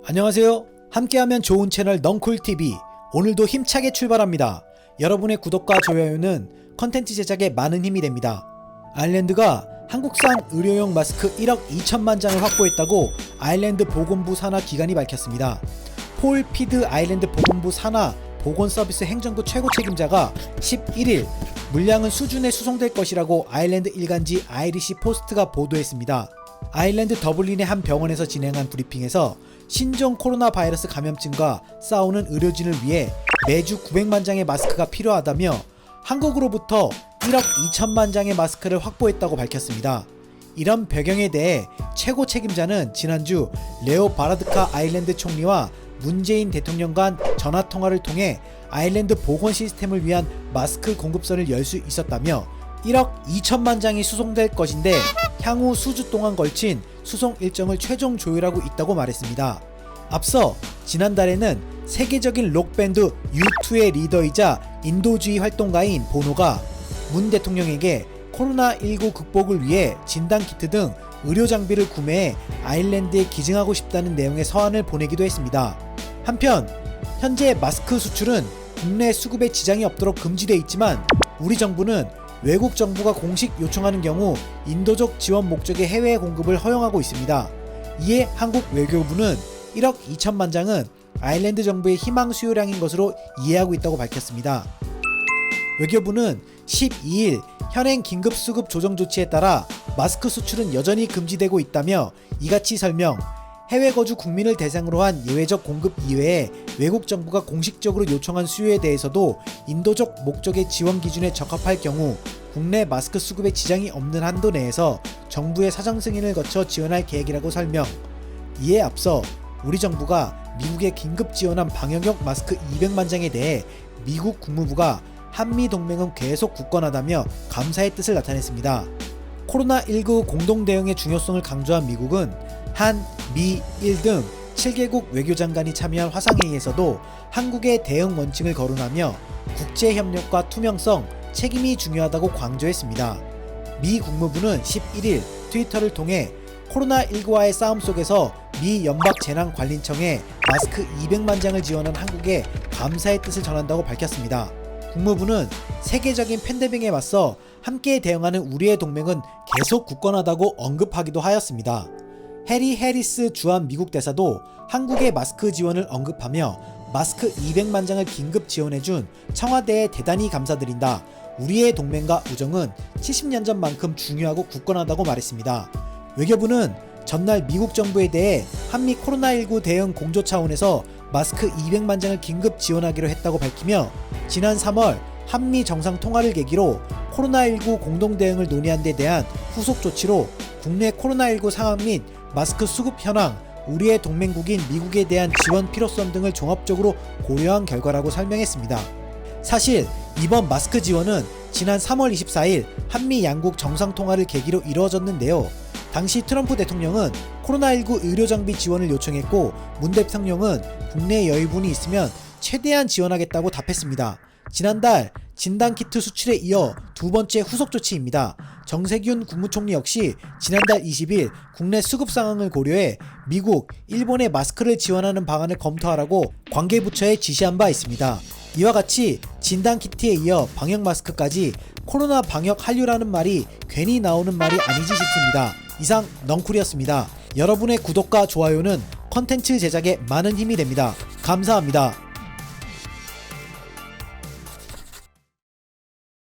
안녕하세요. 함께하면 좋은 채널 넝쿨TV, 오늘도 힘차게 출발합니다. 여러분의 구독과 좋아요는 컨텐츠 제작에 많은 힘이 됩니다. 아일랜드가 한국산 의료용 마스크 1억 2천만 장을 확보했다고 아일랜드 보건부 산하 기관이 밝혔습니다. 폴 피드 아일랜드 보건부 산하 보건서비스 행정부 최고 책임자가 11일 물량은 수준에 수송될 것이라고 아일랜드 일간지 아이리시 포스트가 보도했습니다. 아일랜드 더블린의 한 병원에서 진행한 브리핑에서 신종 코로나 바이러스 감염증과 싸우는 의료진을 위해 매주 900만 장의 마스크가 필요하다며 한국으로부터 1억 2천만 장의 마스크를 확보했다고 밝혔습니다. 이런 배경에 대해 최고 책임자는 지난주 레오 바라드카 아일랜드 총리와 문재인 대통령 간 전화통화를 통해 아일랜드 보건 시스템을 위한 마스크 공급선을 열 수 있었다며 1억 2천만 장이 수송될 것인데 향후 수주 동안 걸친 수송 일정을 최종 조율하고 있다고 말했습니다. 앞서 지난달에는 세계적인 록밴드 U2의 리더이자 인도주의 활동가인 보노가 문 대통령에게 코로나19 극복을 위해 진단키트 등 의료장비를 구매해 아일랜드에 기증하고 싶다는 내용의 서한을 보내기도 했습니다. 한편 현재 마스크 수출은 국내 수급에 지장이 없도록 금지되어 있지만 우리 정부는 외국 정부가 공식 요청하는 경우 인도적 지원 목적의 해외 공급을 허용하고 있습니다. 이에 한국 외교부는 1억 2천만 장은 아일랜드 정부의 희망 수요량인 것으로 이해하고 있다고 밝혔습니다. 외교부는 12일 현행 긴급 수급 조정 조치에 따라 마스크 수출은 여전히 금지되고 있다며 이같이 설명, 해외 거주 국민을 대상으로 한 예외적 공급 이외에 외국 정부가 공식적으로 요청한 수요에 대해서도 인도적 목적의 지원 기준에 적합할 경우 국내 마스크 수급에 지장이 없는 한도 내에서 정부의 사정 승인을 거쳐 지원할 계획이라고 설명. 이에 앞서 우리 정부가 미국에 긴급 지원한 방역용 마스크 200만 장에 대해 미국 국무부가 한미 동맹은 계속 굳건하다며 감사의 뜻을 나타냈습니다. 코로나19 공동 대응의 중요성을 강조한 미국은 한, 미, 일 등 7개국 외교장관이 참여한 화상회의에서도 한국의 대응 원칙을 거론하며 국제협력과 투명성, 책임이 중요하다고 강조했습니다. 미 국무부는 11일 트위터를 통해 코로나19와의 싸움 속에서 미 연방재난관리청에 마스크 200만 장을 지원한 한국에 감사의 뜻을 전한다고 밝혔습니다. 국무부는 세계적인 팬데믹에 맞서 함께 대응하는 우리의 동맹은 계속 굳건하다고 언급하기도 하였습니다. 해리 해리스 주한 미국 대사도 한국의 마스크 지원을 언급하며 마스크 200만 장을 긴급 지원해준 청와대에 대단히 감사드린다. 우리의 동맹과 우정은 70년 전만큼 중요하고 굳건하다고 말했습니다. 외교부는 전날 미국 정부에 대해 한미 코로나19 대응 공조 차원에서 마스크 200만 장을 긴급 지원하기로 했다고 밝히며 지난 3월 한미 정상통화를 계기로 코로나19 공동 대응을 논의한 데 대한 후속 조치로 국내 코로나19 상황 및 마스크 수급 현황, 우리의 동맹국인 미국에 대한 지원 필요성 등을 종합적으로 고려한 결과라고 설명했습니다. 사실 이번 마스크 지원은 지난 3월 24일 한미 양국 정상통화를 계기로 이루어졌는데요. 당시 트럼프 대통령은 코로나19 의료장비 지원을 요청했고 문 대통령은 국내 여유분이 있으면 최대한 지원하겠다고 답했습니다. 지난달 진단키트 수출에 이어 두 번째 후속 조치입니다. 정세균 국무총리 역시 지난달 20일 국내 수급 상황을 고려해 미국, 일본에 마스크를 지원하는 방안을 검토하라고 관계부처에 지시한 바 있습니다. 이와 같이 진단키트에 이어 방역 마스크까지 코로나 방역 한류라는 말이 괜히 나오는 말이 아니지 싶습니다. 이상 넝쿨이었습니다. 여러분의 구독과 좋아요는 컨텐츠 제작에 많은 힘이 됩니다. 감사합니다.